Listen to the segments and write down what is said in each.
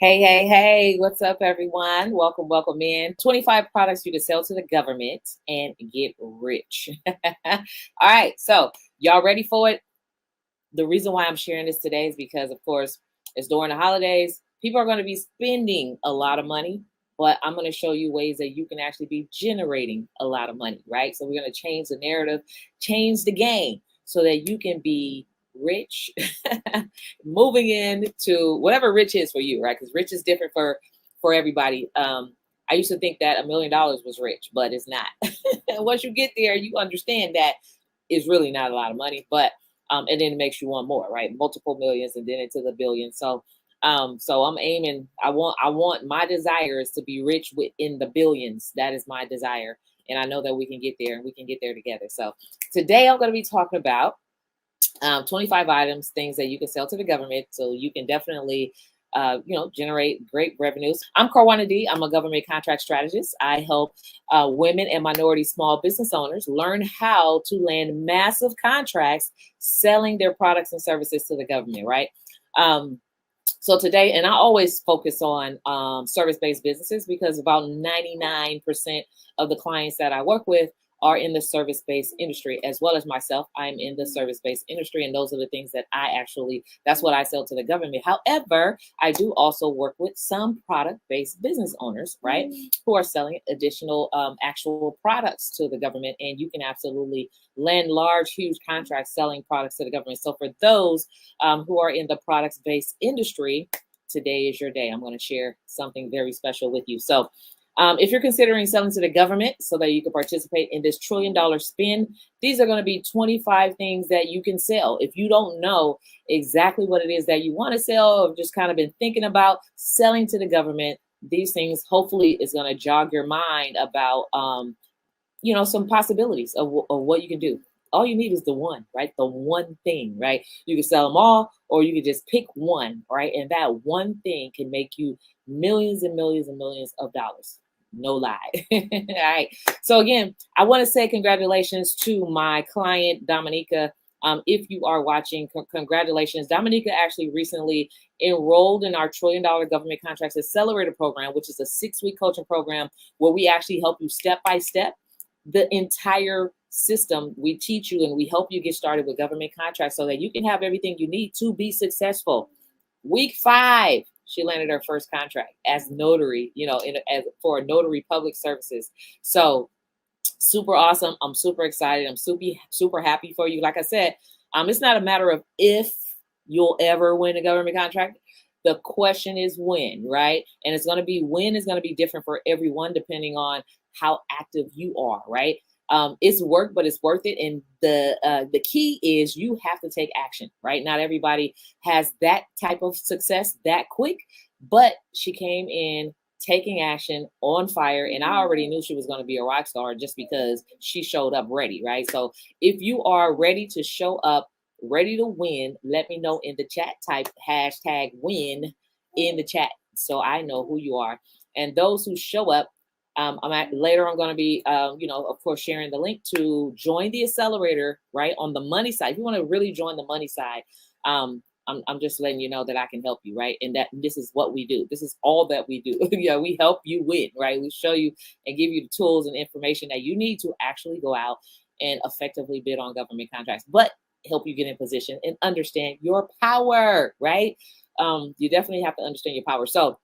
Hey, what's up, everyone? Welcome in. 25 products you can sell to the government and get rich. All right, so y'all ready for it? The reason why I'm sharing this today is because, of course, it's during the holidays. People are going to be spending a lot of money, but I'm going to show you ways that you can actually be generating a lot of money, right? So we're going to change the narrative, change the game so that you can be rich, moving into whatever rich is for you, right? Because rich is different for everybody. I used to think that $1 million was rich, but it's not. Once you get there, you understand that it's really not a lot of money, but and then it makes you want more, right? Multiple millions and then into the billions. So I'm aiming. I want my desire is to be rich within the billions. That is my desire, and I know that we can get there, and we can get there together. So today I'm going to be talking about 25 items, things that you can sell to the government, so you can definitely, generate great revenues. I'm Karwana D. I'm a government contract strategist. I help women and minority small business owners learn how to land massive contracts selling their products and services to the government, right? So today, and I always focus on service-based businesses because about 99% of the clients that I work with are in the service-based industry, as well as myself. I'm in the service-based industry, and those are the things that that's what I sell to the government. However, I do also work with some product-based business owners, right, who are selling additional actual products to the government, and you can absolutely land large, huge contracts selling products to the government. So for those who are in the products-based industry, today is your day. I'm going to share something very special with you. So if you're considering selling to the government so that you can participate in this $1 trillion spin, these are going to be 25 things that you can sell. If you don't know exactly what it is that you want to sell, or just kind of been thinking about selling to the government, these things hopefully is going to jog your mind about, some possibilities of what you can do. All you need is the one, right? The one thing, right? You can sell them all, or you can just pick one, right? And that one thing can make you millions and millions and millions of dollars. No lie. All right. So again, I want to say congratulations to my client, Dominica. If you are watching, congratulations. Dominica actually recently enrolled in our $1 trillion government contracts accelerator program, which is a 6-week coaching program where we actually help you step by step the entire system. We teach you and we help you get started with government contracts so that you can have everything you need to be successful. Week 5, she landed her first contract as notary, for notary public services. So super awesome. I'm super excited. I'm super happy for you. Like I said, it's not a matter of if you'll ever win a government contract. The question is when, right? And when is going to be different for everyone depending on how active you are, right? It's work, but it's worth it. And the key is you have to take action, right? Not everybody has that type of success that quick, but she came in taking action on fire. And I already knew she was going to be a rock star just because she showed up ready, right? So if you are ready to show up, ready to win, let me know in the chat. Type #win in the chat so I know who you are. And those who show up, later I'm going to be, of course, sharing the link to join the accelerator, right, on the money side. If you want to really join the money side, I'm just letting you know that I can help you, right? And that this is what we do. This is all that we do. Yeah, we help you win, right? We show you and give you the tools and information that you need to actually go out and effectively bid on government contracts, but help you get in position and understand your power, right? You definitely have to understand your power. So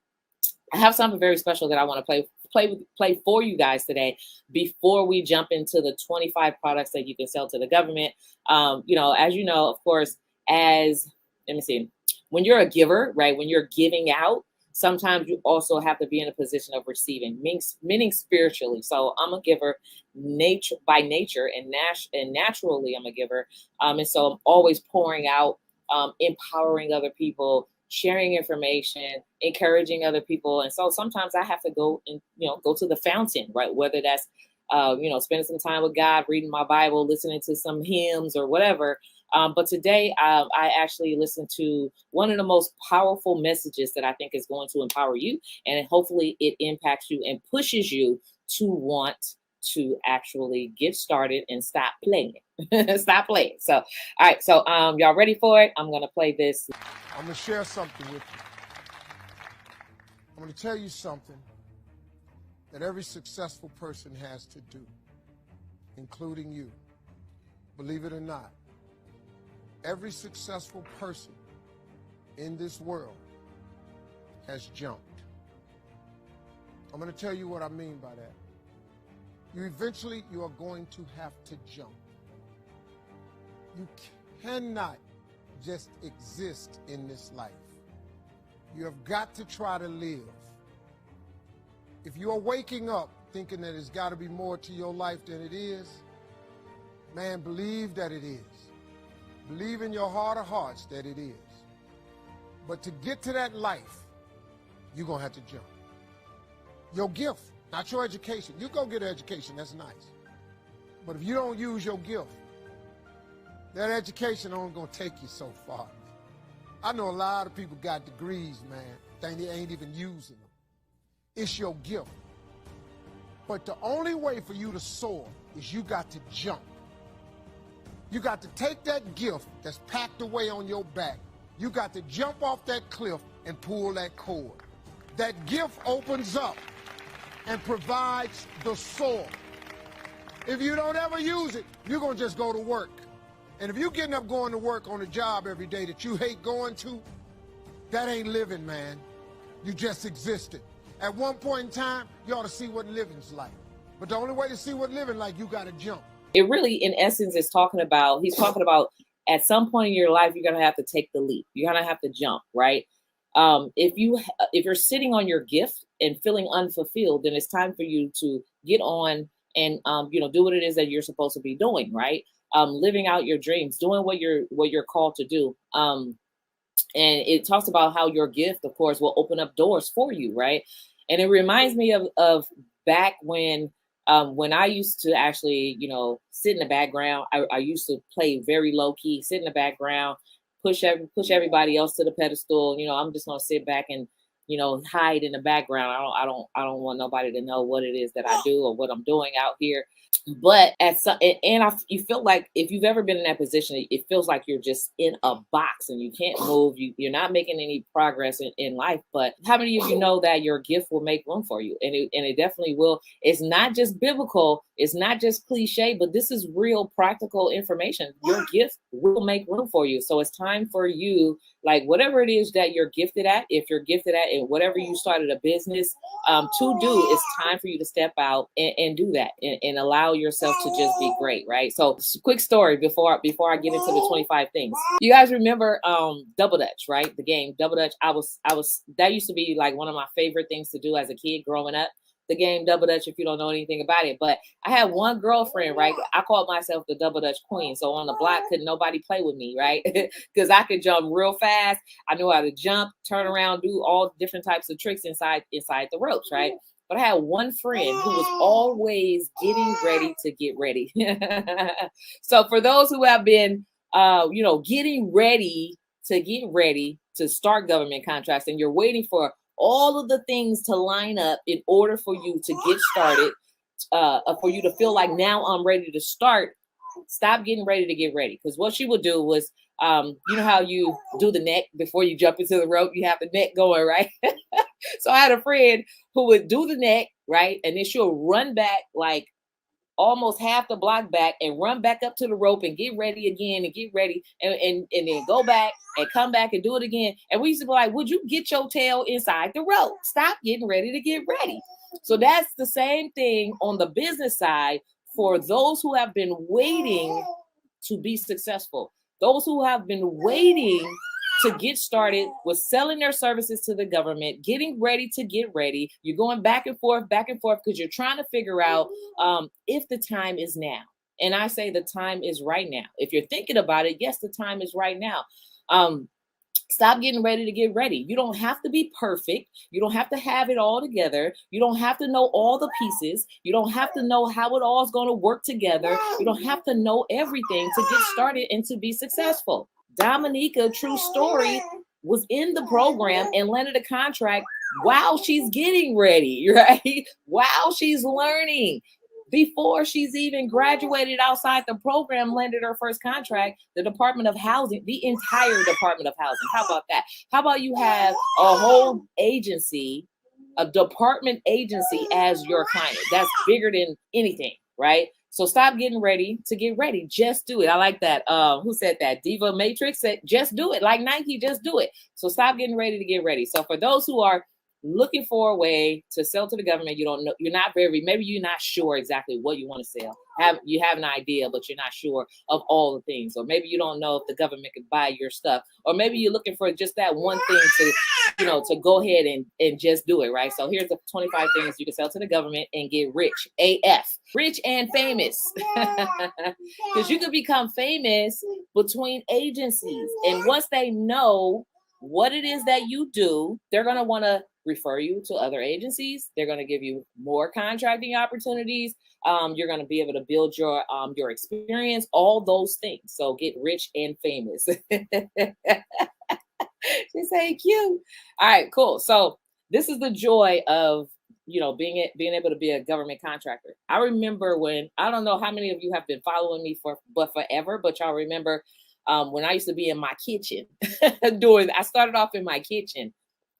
I have something very special that I want to play for you guys today before we jump into the 25 products that you can sell to the government. As you know, of course, let me see, when you're a giver, right, when you're giving out, sometimes you also have to be in a position of receiving, meaning spiritually. So I'm a giver by nature, and naturally I'm a giver. And so I'm always pouring out, empowering other people, sharing information, encouraging other people. And so sometimes I have to go and, go to the fountain, right? Whether that's, spending some time with God, reading my Bible, listening to some hymns or whatever. But today I actually listened to one of the most powerful messages that I think is going to empower you. And hopefully it impacts you and pushes you to want to actually get started and stop playing. Stop playing. So, all right. So y'all ready for it? I'm going to play this. I'm going to share something with you. I'm going to tell you something that every successful person has to do, including you. Believe it or not, every successful person in this world has jumped. I'm going to tell you what I mean by that. You are going to have to jump. You cannot just exist in this life. You have got to try to live. If you are waking up thinking that there's got to be more to your life than it is, man, believe that it is. Believe in your heart of hearts that it is. But to get to that life, you're going to have to jump. Your gift, not your education. You go get an education, that's nice. But if you don't use your gift, that education only going to take you so far. I know a lot of people got degrees, man. They ain't even using them. It's your gift. But the only way for you to soar is you got to jump. You got to take that gift that's packed away on your back. You got to jump off that cliff and pull that cord. That gift opens up and provides the soar. If you don't ever use it, you're going to just go to work. And if you're getting up going to work on a job every day that you hate going to, that ain't living, man. You just existed. At one point in time, you ought to see what living's like. But the only way to see what living like, you got to jump. It really, in essence, is talking about, he's talking about at some point in your life, you're going to have to take the leap. You're going to have to jump, right? If you're sitting on your gift and feeling unfulfilled, then it's time for you to get on and, do what it is that you're supposed to be doing, right? Living out your dreams, doing what you're called to do. And it talks about how your gift, of course, will open up doors for you, right? And it reminds me of back when I used to actually, sit in the background. I used to play very low key, sit in the background, push everybody else to the pedestal. I'm just gonna sit back and hide in the background. I don't want nobody to know what it is that I do or what I'm doing out here. But you feel like if you've ever been in that position, it feels like you're just in a box and you can't move. You're not making any progress in life. But how many of you know that your gift will make room for you? And it definitely will. It's not just biblical. It's not just cliche, but this is real practical information. Your gift will make room for you. So it's time for you, like whatever it is that you're gifted at, if you're gifted at and whatever you started a business to do, it's time for you to step out and do that and allow yourself to just be great, right? So quick story before I get into the 25 things. You guys remember Double Dutch, right? The game Double Dutch. I was that used to be like one of my favorite things to do as a kid growing up. The game Double Dutch, if you don't know anything about it. But I had one girlfriend, right? I called myself the Double Dutch Queen. So on the block, couldn't nobody play with me, right? Because I could jump real fast. I knew how to jump, turn around, do all different types of tricks inside the ropes, right? But I had one friend who was always getting ready to get ready. So for those who have been, getting ready to start government contracts, and you're waiting for all of the things to line up in order for you to get started, for you to feel like now I'm ready to start, stop getting ready to get ready. Because what she would do was, you know how you do the neck before you jump into the rope, you have the neck going, right? So I had a friend who would do the neck, right? And then she'll run back like almost half the block back and run back up to the rope and get ready again and get ready and then go back and come back and do it again. And we used to be like, would you get your tail inside the rope? Stop getting ready to get ready. So that's the same thing on the business side for those who have been waiting to be successful. Those who have been waiting to get started with selling their services to the government, getting ready to get ready. You're going back and forth because you're trying to figure out if the time is now. And I say the time is right now. If you're thinking about it, yes, the time is right now. Stop getting ready to get ready. You don't have to be perfect. You don't have to have it all together. You don't have to know all the pieces. You don't have to know how it all is going to work together. You don't have to know everything to get started and to be successful. Dominica, true story, was in the program and landed a contract while she's getting ready, right? While she's learning. Before she's even graduated outside the program, landed her first contract, the Department of Housing, the entire Department of Housing. How about that? How about you have a whole agency a department agency as your client. That's bigger than anything, right? So stop getting ready to get ready. Just do it. I like that. Who said that? Diva Matrix said, just do it. Like Nike, just do it. So stop getting ready to get ready. So for those who are looking for a way to sell to the government, you don't know, maybe you're not sure exactly what you want to sell. You have an idea, but you're not sure of all the things. Or maybe you don't know if the government could buy your stuff. Or maybe you're looking for just that one thing to go ahead and just do it, right? So here's the 25 things you can sell to the government and get rich AF. Rich and famous. Because you could become famous between agencies. And once they know what it is that you do, they're going to want to refer you to other agencies. They're going to give you more contracting opportunities. You're going to be able to build your experience, all those things. So get rich and famous. She's saying cute. All right, cool. So this is the joy of being able to be a government contractor. I remember I don't know how many of you have been following me forever, but y'all remember when I used to be in my kitchen I started off in my kitchen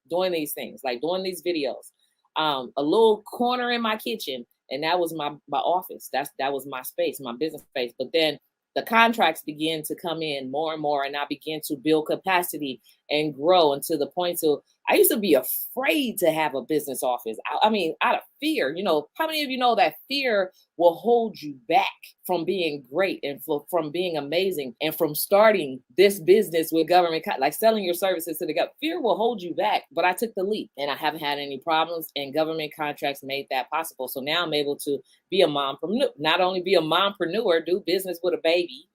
doing these things, like doing these videos, a little corner in my kitchen. And that was my office. That was my space, my business space. But then the contracts began to come in more and more, and I began to build capacity and grow until the point I used to be afraid to have a business office. I mean, out of fear. How many of you know that fear will hold you back from being great and from being amazing and from starting this business with government, like selling your services to the government? Fear will hold you back, but I took the leap and I haven't had any problems, and government contracts made that possible. So now I'm able to be a mompreneur, not only be a mompreneur, do business with a baby,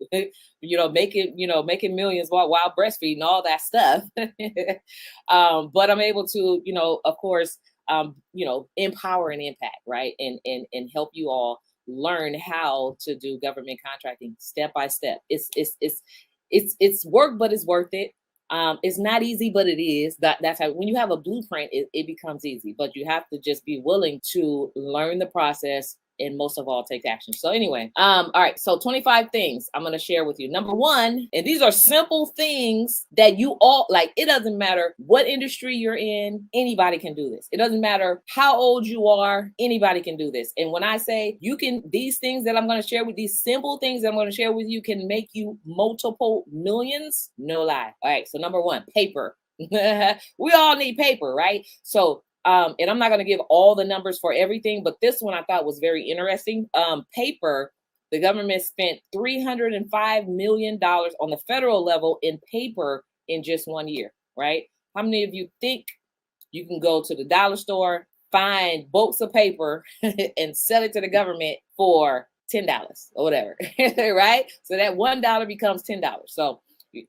making millions while breastfeeding, all that stuff. But I'm able to, of course, empower and impact, right? And help you all learn how to do government contracting step by step. It's work, but it's worth it. It's not easy, but it is. That's how, when you have a blueprint, it becomes easy, but you have to just be willing to learn the process and most of all take action. So anyway, all right, so 25 things I'm going to share with you. Number one, and these are simple things that you all like. It doesn't matter what industry you're in, anybody can do this. It doesn't matter how old you are, anybody can do this. And when I say these things that I'm going to share with, these simple things that I'm going to share with you can make you multiple millions, no lie. All right, so number one, paper. We all need paper, right? So and I'm not going to give all the numbers for everything, but this one I thought was very interesting. Paper, the government spent $305 million on the federal level in paper in just 1 year, right? How many of you think you can go to the dollar store, find bolts of paper and sell it to the government for $10 or whatever, right? So that $1 becomes $10. So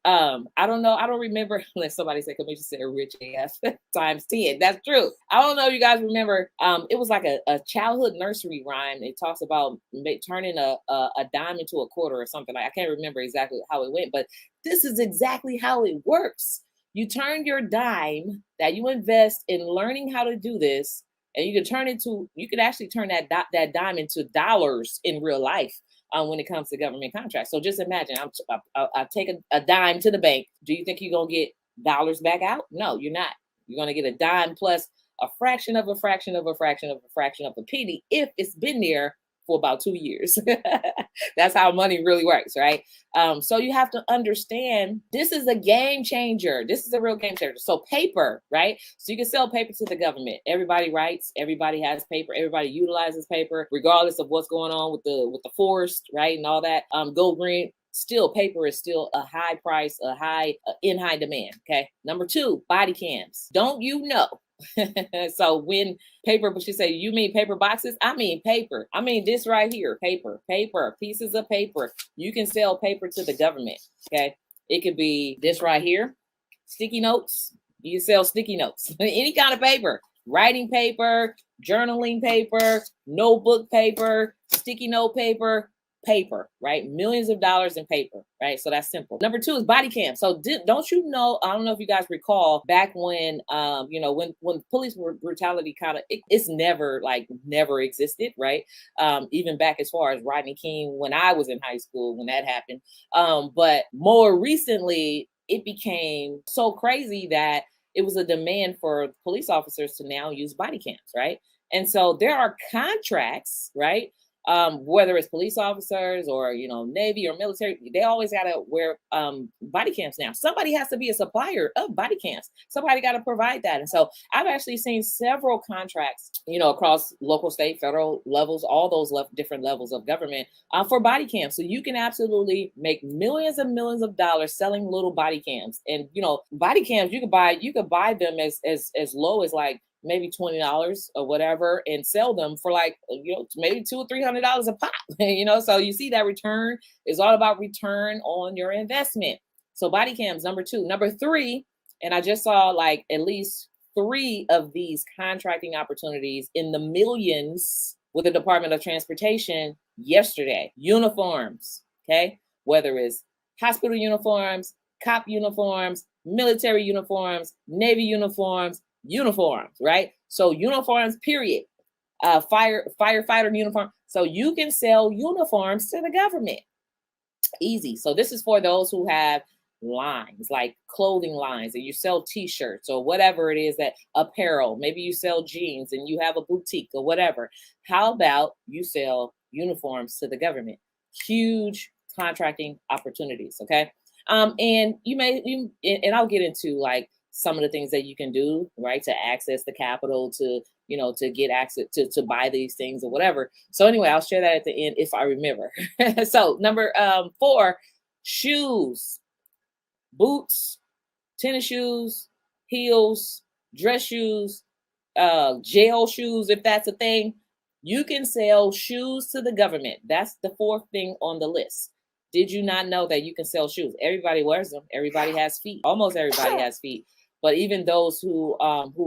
I don't know. I don't remember unless somebody said, Commissioner said rich AF times 10. That's true. I don't know if you guys remember. It was like a childhood nursery rhyme. It talks about turning a dime into a quarter or something. I can't remember exactly how it went, but this is exactly how it works. You turn your dime that you invest in learning how to do this, and you can actually turn that dime into dollars in real life. When it comes to government contracts. So just imagine, I take a dime to the bank. Do you think you're going to get dollars back out? No, you're not. You're going to get a dime plus a fraction of a fraction of a fraction of a fraction of a penny if it's been there for about 2 years. That's how money really works, right? So you have to understand this is a game changer. This is a real game changer. So paper, right? So you can sell paper to the government. Everybody writes, everybody has paper, everybody utilizes paper, regardless of what's going on with the forest, right? And all that. Go green. Still, paper is still a high price, in high demand. Okay. Number two, body cams. Don't you know? So when paper, but she say, you mean paper boxes? I mean paper. I mean this right here, paper, pieces of paper. You can sell paper to the government. Okay. It could be this right here, sticky notes. You sell sticky notes, any kind of paper, writing paper, journaling paper, notebook paper, sticky note paper, right? Millions of dollars in paper, right? So that's simple. Number two is body cam. So don't you know, I don't know if you guys recall back when, when police brutality it's never existed, right? Even back as far as Rodney King, when I was in high school, when that happened. But more recently, it became so crazy that it was a demand for police officers to now use body cams, right? And so there are contracts, right? Whether it's police officers or Navy or military, they always gotta wear body cams now. Somebody has to be a supplier of body cams. Somebody got to provide that. And so I've actually seen several contracts, across local, state, federal levels, all those different levels of government for body cams. So you can absolutely make millions and millions of dollars selling little body cams. And body cams you could buy them as low as like maybe $20 or whatever, and sell them for like maybe $200 or $300 a pop. So you see that return is all about return on your investment. So body cams, number 2. Number 3, and I just saw like at least 3 of these contracting opportunities in the millions with the Department of Transportation yesterday. Uniforms, okay, whether it's hospital uniforms, cop uniforms, military uniforms, Navy uniforms, right? So uniforms, period. Firefighter uniform. So you can sell uniforms to the government. Easy. So this is for those who have lines, like clothing lines, and you sell t-shirts or whatever it is, that apparel. Maybe you sell jeans and you have a boutique or whatever. How about you sell uniforms to the government? Huge contracting opportunities. Okay. And and I'll get into like some of the things that you can do, right, to access the capital, to to get access to buy these things or whatever. So anyway, I'll share that at the end if I remember. So number 4, shoes, boots, tennis shoes, heels, dress shoes, jail shoes, if that's a thing. You can sell shoes to the government. That's the 4th thing on the list. Did you not know that you can sell shoes? Everybody wears them. Everybody has feet. Almost everybody has feet. But even those who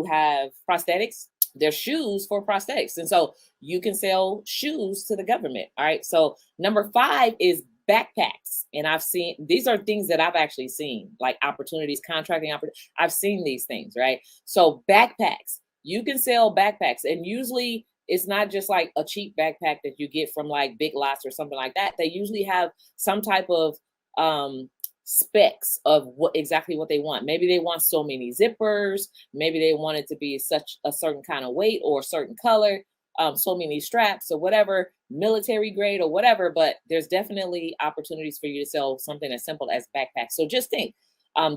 have prosthetics, they're shoes for prosthetics. And so you can sell shoes to the government. All right. So number 5 is backpacks. And I've seen, these are things that I've actually seen, like opportunities, contracting opportunities. I've seen these things, right? So backpacks, you can sell backpacks. And usually it's not just like a cheap backpack that you get from like Big Lots or something like that. They usually have some type of specs of exactly what they want. Maybe they want so many zippers. Maybe they want it to be such a certain kind of weight or a certain color, so many straps or whatever, military grade or whatever. But there's definitely opportunities for you to sell something as simple as backpacks. So just think,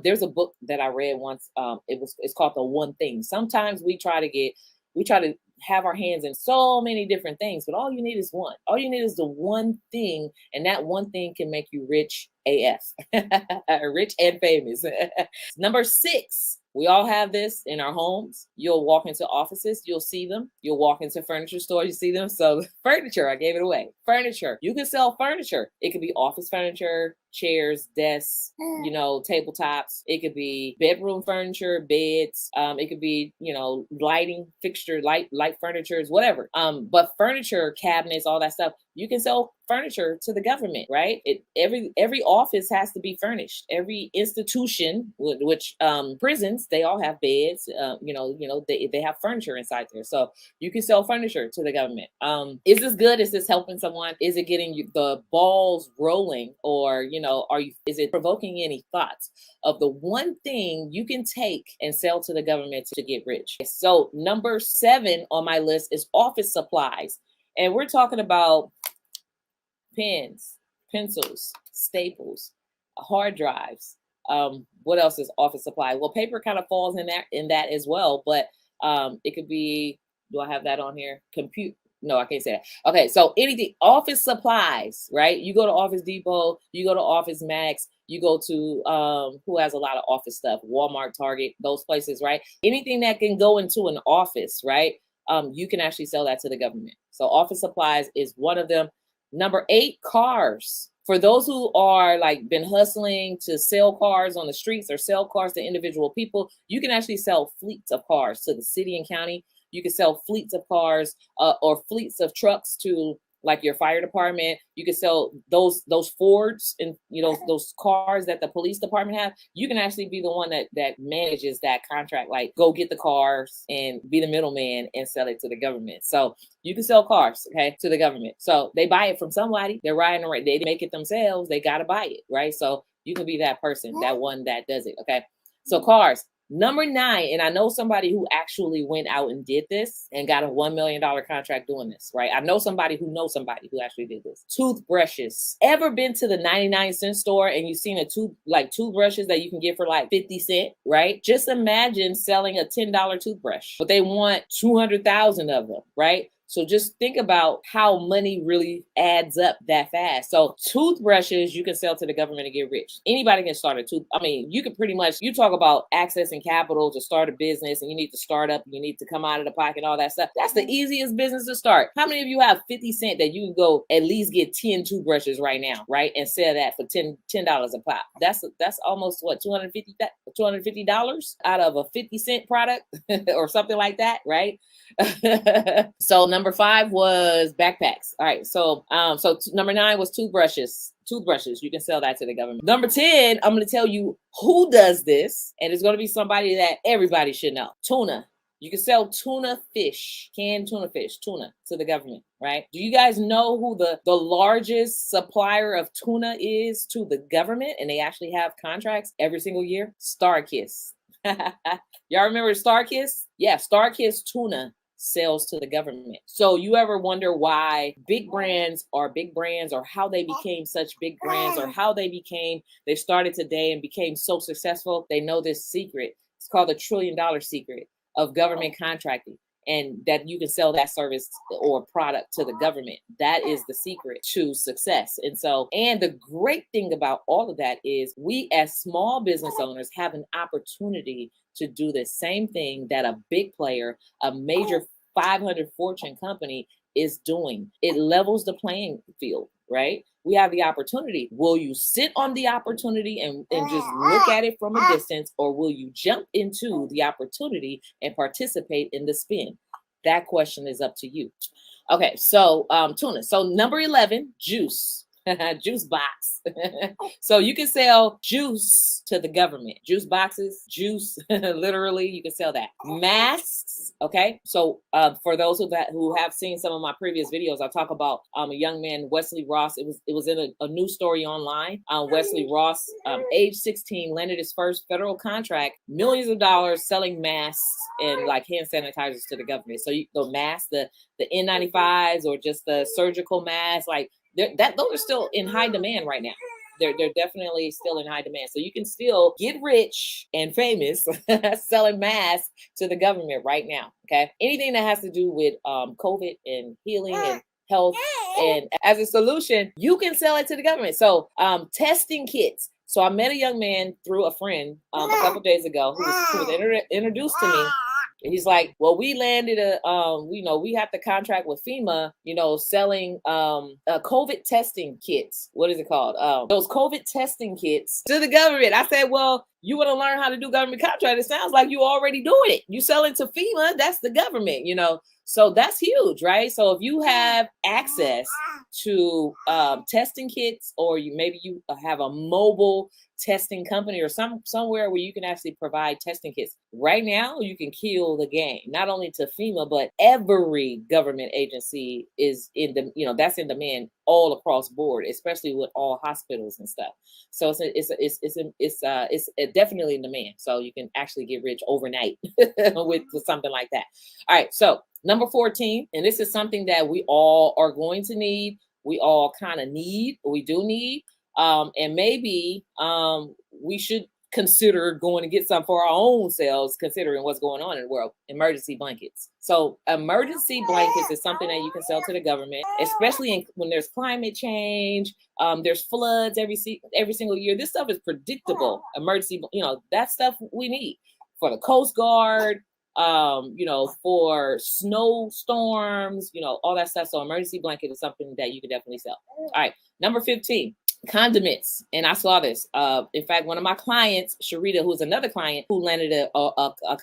there's a book that I read once. It's called The One Thing. Sometimes we try to have our hands in so many different things, but all you need is one. All you need is the one thing, and that one thing can make you rich AF, rich and famous. Number 6, we all have this in our homes. You'll walk into offices, you'll see them. You'll walk into furniture stores, you see them. So furniture, I gave it away. Furniture, you can sell furniture. It could be office furniture, chairs, desks, tabletops. It could be bedroom furniture, beds. It could be, lighting fixture, light furnitures, whatever. But furniture, cabinets, all that stuff, you can sell furniture to the government, right? Every office has to be furnished. Every institution, which prisons, they all have beds. They have furniture inside there, so you can sell furniture to the government. Is this good? Is this helping someone? Is it getting you the balls rolling, or is it provoking any thoughts of the one thing you can take and sell to the government to get rich? So number 7 on my list is office supplies, and we're talking about pens, pencils, staples, hard drives. What else is office supply? Well, paper kind of falls in that as well, but it could be, do I have that on here? No, I can't say that. Okay, so anything, office supplies, right? You go to Office Depot, you go to Office Max, you go to who has a lot of office stuff, Walmart, Target, those places, right? Anything that can go into an office, right? You can actually sell that to the government. So office supplies is one of them. Number 8, cars. For those who are like been hustling to sell cars on the streets or sell cars to individual people, you can actually sell fleets of cars to the city and county. You can sell fleets of cars or fleets of trucks to like your fire department. You can sell those Fords and those cars that the police department have. You can actually be the one that manages that contract, like go get the cars and be the middleman and sell it to the government. So you can sell cars, okay, to the government. So they buy it from somebody. They're riding around. They make it themselves. They got to buy it, right? So you can be that person, that one that does it, okay? So cars. Number 9, and I know somebody who actually went out and did this and got a $1 million contract doing this, right? I know somebody who knows somebody who actually did this. Toothbrushes. Ever been to the 99-cent store and you've seen toothbrushes that you can get for like 50 cents, right? Just imagine selling a $10 toothbrush, but they want 200,000 of them, right? So just think about how money really adds up that fast. So toothbrushes you can sell to the government and get rich. Anybody can start you can pretty much, you talk about accessing capital to start a business and you need to start up, you need to come out of the pocket, all that stuff. That's the easiest business to start. How many of you have 50 cents that you can go at least get 10 toothbrushes right now, right? And sell that for $10 a pop. That's almost what, $250 out of a 50-cent product or something like that, right? So number 5 was backpacks. All right. So number 9 was toothbrushes. You can sell that to the government. Number 10, I'm going to tell you who does this, and it's going to be somebody that everybody should know. Tuna. You can sell tuna fish, canned tuna fish, tuna to the government, right? Do you guys know who the largest supplier of tuna is to the government? And they actually have contracts every single year? StarKist. Y'all remember StarKist? Yeah, StarKist tuna sells to the government. So you ever wonder why big brands or how they became such big brands or how they started today and became so successful? They know this secret. It's called the $1 trillion secret of government contracting, and that you can sell that service or product to the government. That is the secret to success. And the great thing about all of that is we as small business owners have an opportunity to do the same thing that a big player, a major 500 Fortune company is doing. It levels the playing field, right? We have the opportunity. Will you sit on the opportunity and just look at it from a distance, or will you jump into the opportunity and participate in the spin? That question is up to you. Okay, so tuna. So number 11, juice. Juice box. So you can sell juice to the government. Juice boxes, juice, literally, you can sell that. Masks, okay? So for those who have seen some of my previous videos, I talk about a young man, Wesley Ross. It was in a news story online. Wesley Ross, age 16, landed his first federal contract, millions of dollars selling masks and like hand sanitizers to the government. So the masks, the N95s or just the surgical masks, like those are still in high demand right now. They're definitely still in high demand. So you can still get rich and famous selling masks to the government right now. Okay. Anything that has to do with COVID and healing and health, and as a solution, you can sell it to the government. So testing kits. So I met a young man through a friend a couple of days ago who was introduced to me. And he's like, well, we landed we have to contract with FEMA, selling COVID testing kits. What is it called? Those COVID testing kits to the government. I said, well, you want to learn how to do government contract? It sounds like you already doing it. You sell it to FEMA, that's the government, So that's huge, right? So if you have access to testing kits, or maybe you have a mobile testing company or somewhere where you can actually provide testing kits. Right now, you can kill the game, not only to FEMA, but every government agency is that's in demand all across board, especially with all hospitals and stuff. So it's definitely in demand. So you can actually get rich overnight with something like that. All right. So number 14, and this is something that we all are going to need. We all kind of need, we do need. And maybe we should consider going to get some for our own selves, considering what's going on in the world. Emergency blankets. So emergency blankets is something that you can sell to the government, especially when there's climate change, there's floods every single year. This stuff is predictable. Emergency, that stuff we need for the Coast Guard, for snowstorms, all that stuff. So emergency blanket is something that you can definitely sell. All right. Number 15, condiments. And I saw this. In fact, one of my clients, Sharita, who's another client who landed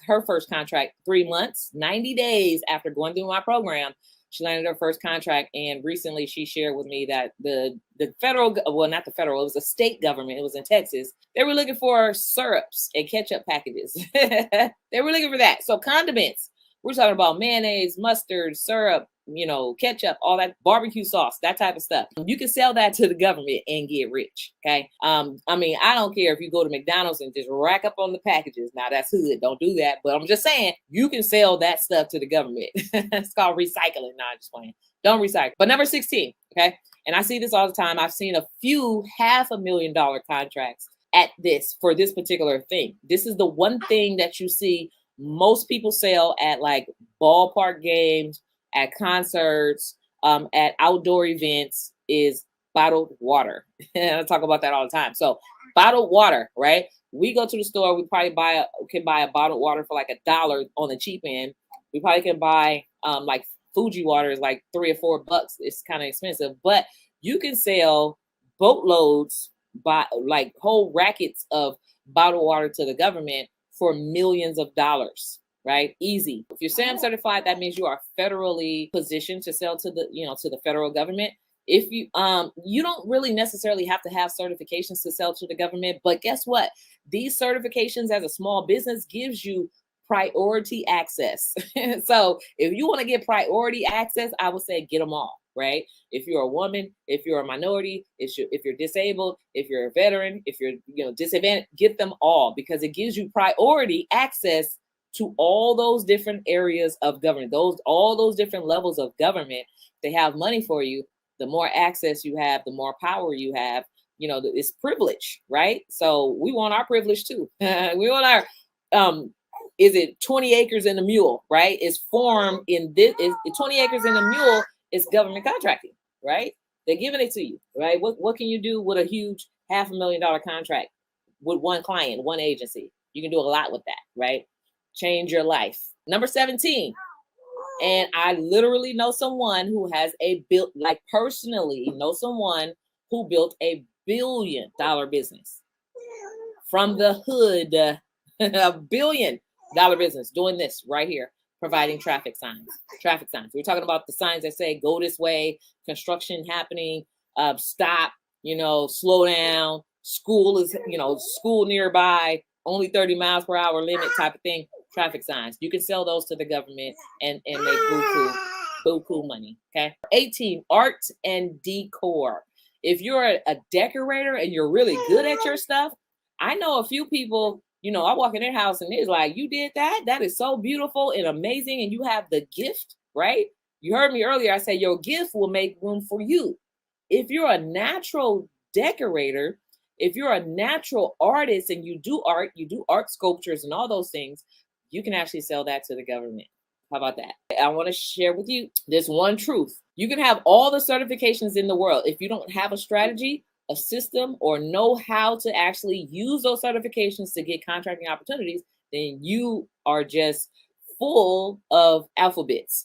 her first contract 3 months, 90 days after going through my program, she landed her first contract. And recently she shared with me that the federal, well, not the federal, it was a state government. It was in Texas. They were looking for syrups and ketchup packages. They were looking for that. So condiments, we're talking about mayonnaise, mustard, syrup, ketchup, all that barbecue sauce, that type of stuff. You can sell that to the government and get rich. Okay. I mean, I don't care if you go to McDonald's and just rack up on the packages. Now that's hood. Don't do that. But I'm just saying you can sell that stuff to the government. It's called recycling. No, I'm just playing. Don't recycle. But number 16. Okay. And I see this all the time. I've seen a few $500,000 contracts at this for this particular thing. This is the one thing that you see most people sell at like ballpark games, at concerts, at outdoor events is bottled water. I talk about that all the time. So bottled water, right? We go to the store, we probably can buy a bottled water for like $1 on the cheap end. We probably can buy like Fuji water is like $3 or $4. It's kind of expensive, but you can sell boatloads, by like whole rackets of bottled water to the government for millions of dollars, right? Easy. If you're SAM certified, that means you are federally positioned to sell to the federal government. If you don't really necessarily have to have certifications to sell to the government, but guess what? These certifications as a small business gives you priority access. So if you want to get priority access, I would say get them all, right? If you're a woman, if you're a minority, if you're disabled, if you're a veteran, if you're disadvantaged, get them all, because it gives you priority access to all those different areas of government, all those different levels of government. They have money for you. The more access you have, the more power you have. It's privilege, right? So we want our privilege too. We want our is it 20 acres in a mule, right? It's formed in this, is 20 acres in a mule is government contracting, right? They're giving it to you, right? What can you do with a huge $500,000 contract with one client, one agency? You can do a lot with that, right? Change your life. Number 17. And I literally know someone who has personally know someone who built $1 billion business from the hood, $1 billion business doing this right here, providing traffic signs. We're talking about the signs that say, go this way, construction happening, stop, slow down, school nearby, only 30 miles per hour limit type of thing. Traffic signs. You can sell those to the government and make buku money. Okay. 18, art and decor. If you're a decorator and you're really good at your stuff, I know a few people, I walk in their house and it's like, you did that? That is so beautiful and amazing. And you have the gift, right? You heard me earlier. I said your gift will make room for you. If you're a natural decorator, if you're a natural artist and you do art sculptures and all those things, you can actually sell that to the government. How about that? I want to share with you this one truth. You can have all the certifications in the world. If you don't have a strategy, a system, or know how to actually use those certifications to get contracting opportunities, then you are just full of alphabets.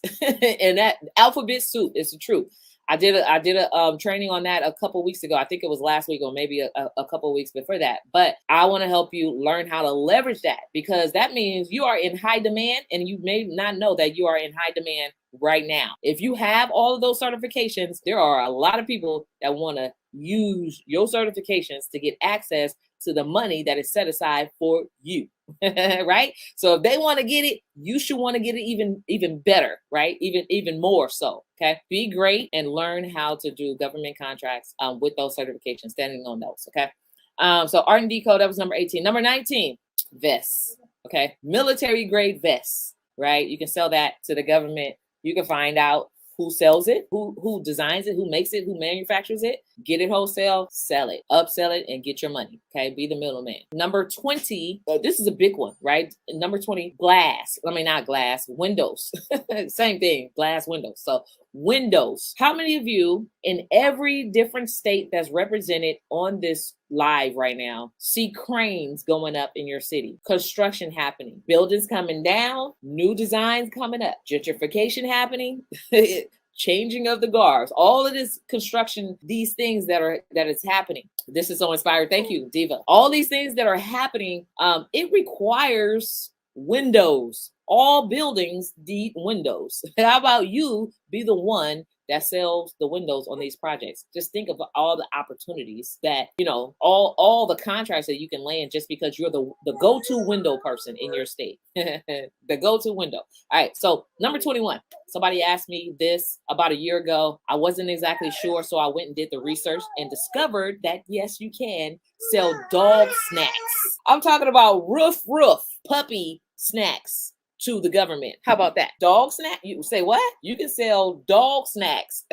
And that alphabet soup is the truth. I did a training on that a couple weeks ago. I think it was last week or maybe a couple weeks before that. But I want to help you learn how to leverage that, because that means you are in high demand and you may not know that you are in high demand right now. If you have all of those certifications, there are a lot of people that want to use your certifications to get access to the money that is set aside for you. Right? So if they want to get it, you should want to get it even better, right? Even more so. Okay. Be great and learn how to do government contracts with those certifications, standing on those. Okay. So art and decor, that was number 18. Number 19, vests. Okay. Military grade vests, right? You can sell that to the government. You can find out who sells it, who designs it, who makes it, who manufactures it, get it wholesale, sell it, upsell it, and get your money. Okay, be the middleman. Number 20, this is a big one, right? Number 20, windows. Same thing, glass windows. So windows. How many of you in every different state that's represented on this live right now see cranes going up in your city, construction happening, buildings coming down, new designs coming up, gentrification happening, changing of the guards, all of this construction, these things that is happening. This is so inspired. Thank you, Diva. All these things that are happening, it requires windows. All buildings need windows. How about you be the one that sells the windows on these projects. Just think of all the opportunities that, all the contracts that you can land just because you're the go-to window person in your state. The go-to window. All right, so number 21. Somebody asked me this about a year ago. I wasn't exactly sure, so I went and did the research and discovered that yes, you can sell dog snacks. I'm talking about roof puppy snacks to the government. How about that? Dog snack? You say what? You can sell dog snacks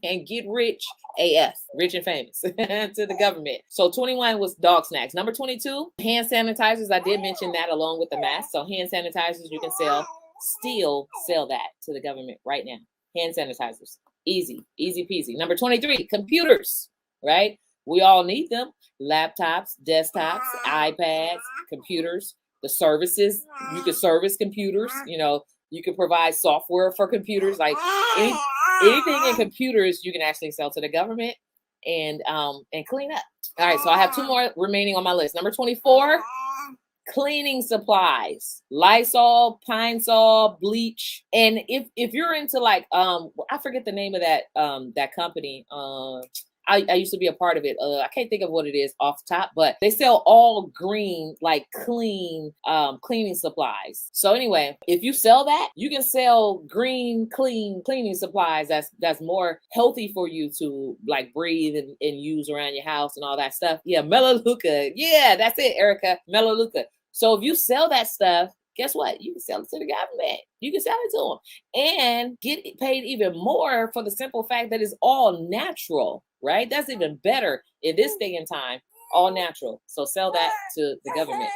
and get rich AF, rich and famous to the government. So 21 was dog snacks. Number 22, hand sanitizers. I did mention that along with the mask. So hand sanitizers you can still sell that to the government right now. Hand sanitizers. Easy peasy. Number 23, computers, right? We all need them. Laptops, desktops, iPads, computers. The services, you can service computers, you can provide software for computers, like anything in computers you can actually sell to the government and clean up. All right, so I have 2 more remaining on my list. Number 24, cleaning supplies, Lysol, Pine Sol, bleach. And if you're into like I forget the name of that company. I used to be a part of it. I can't think of what it is off the top, but they sell all green, like cleaning supplies. So anyway, if you sell that, you can sell green, clean cleaning supplies that's more healthy for you to like breathe and use around your house and all that stuff. Yeah, Melaleuca. Yeah, that's it, Erica. Melaleuca. So if you sell that stuff, guess what? You can sell it to the government. You can sell it to them and get paid even more for the simple fact that it's all natural, right? That's even better in this day and time, all natural. So sell that to the government.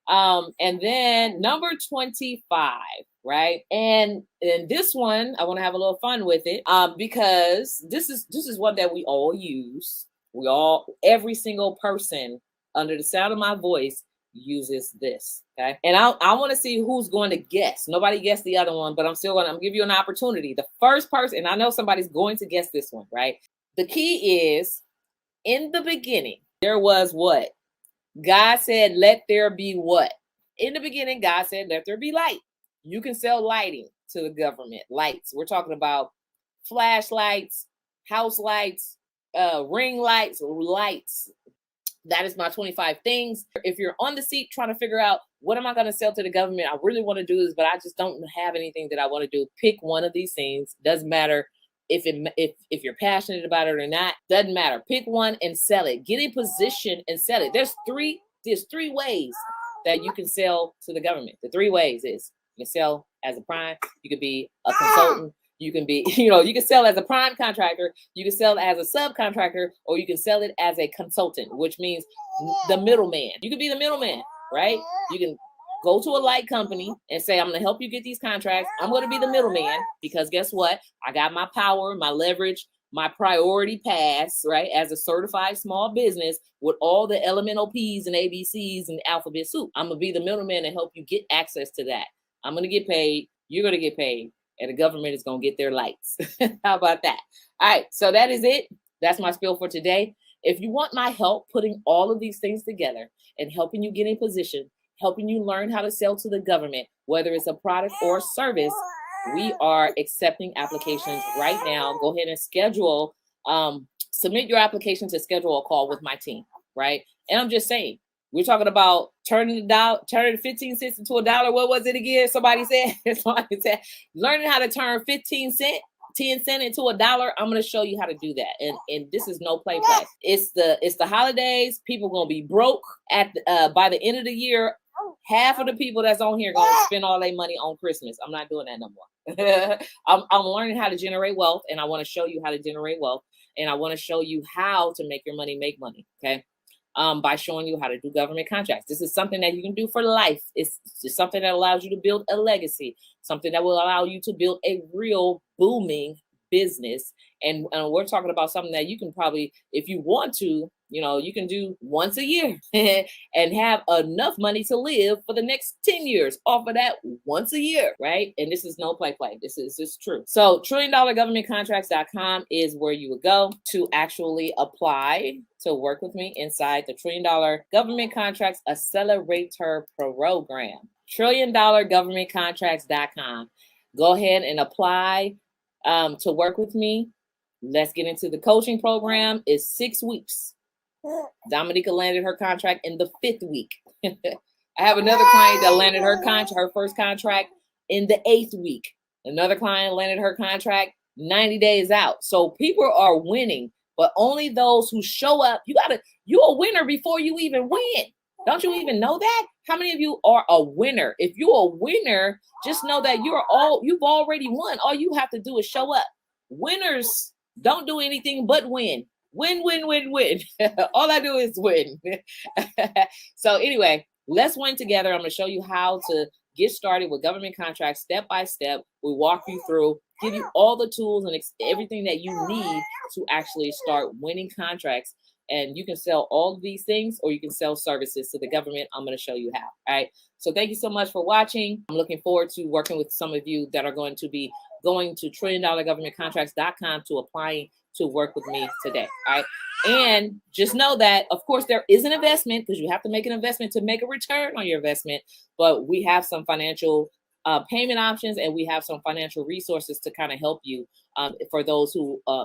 And then number 25, right? And this one, I want to have a little fun with it because this is one that we all use. Every single person under the sound of my voice uses this. Okay. And I want to see who's going to guess. Nobody guessed the other one, but I'm give you an opportunity. The first person, and I know somebody's going to guess this one, right? The key is, in the beginning, there was what? God said, let there be what? In the beginning, God said, let there be light. You can sell lighting to the government. Lights. We're talking about flashlights, house lights, ring lights, lights. That is my 25 things. If you're on the seat trying to figure out what am I going to sell to the government, I really want to do this, but I just don't have anything that I want to do. Pick one of these things. Doesn't matter if you're passionate about it or not. Doesn't matter. Pick one and sell it. Get in position and sell it. There's three ways that you can sell to the government. The 3 ways is you can sell as a prime. You could be a consultant. You can be, you can sell as a prime contractor, you can sell as a subcontractor, or you can sell it as a consultant, which means the middleman. You can be the middleman, right? You can go to a light company and say, I'm going to help you get these contracts. I'm going to be the middleman because guess what? I got my power, my leverage, my priority pass, right? As a certified small business with all the elemental P's and ABCs and alphabet soup. I'm going to be the middleman and help you get access to that. I'm going to get paid. You're going to get paid. And the government is going to get their lights. How about that? All right. So that is it. That's my spiel for today. If you want my help putting all of these things together and helping you get in position, helping you learn how to sell to the government, whether it's a product or service, we are accepting applications right now. Go ahead and submit your application to schedule a call with my team, right? And I'm just saying, we're talking about turning 15 cents into $1. What was it again? Somebody said, learning how to turn 10 cent into $1. I'm going to show you how to do that. And this is no play. It's the holidays. People going to be broke by the end of the year. Half of the people that's on here going to spend all their money on Christmas. I'm not doing that no more. I'm learning how to generate wealth, and I want to show you how to generate wealth, and I want to show you how to make your money make money. Okay. By showing you how to do government contracts. This is something that you can do for life. It's just something that allows you to build a legacy, something that will allow you to build a real booming business. And we're talking about something that you can probably, if you want to, you can do once a year and have enough money to live for the next 10 years off of that once a year, right? And this is no play. This is true. So $1,000,000governmentcontracts.com is where you would go to actually apply to work with me inside the $1 Trillion Government Contracts Accelerator Program. $1,000,000governmentcontracts.com. Go ahead and apply to work with me. Let's get into the coaching program. It's 6 weeks. Dominica landed her contract in the 5th week. I have another client that landed her first contract in the 8th week. Another client landed her contract 90 days out. So people are winning, but only those who show up. You're a winner before you even win. Don't you even know that? How many of you are a winner? If you're a winner, just know that you've already won. All you have to do is show up. Winners don't do anything but win. Win, win, win, win. All I do is win. So anyway, let's win together. I'm going to show you how to get started with government contracts step by step. We walk you through, give you all the tools and everything that you need to actually start winning contracts. And you can sell all of these things, or you can sell services to the government. I'm going to show you how. All right. So thank you so much for watching. I'm looking forward to working with some of you that are going to be going to $1,000,000governmentcontracts.com to applying to work with me today. All right. And just know that, of course, there is an investment, because you have to make an investment to make a return on your investment. But we have some financial payment options, and we have some financial resources to kind of help you for those who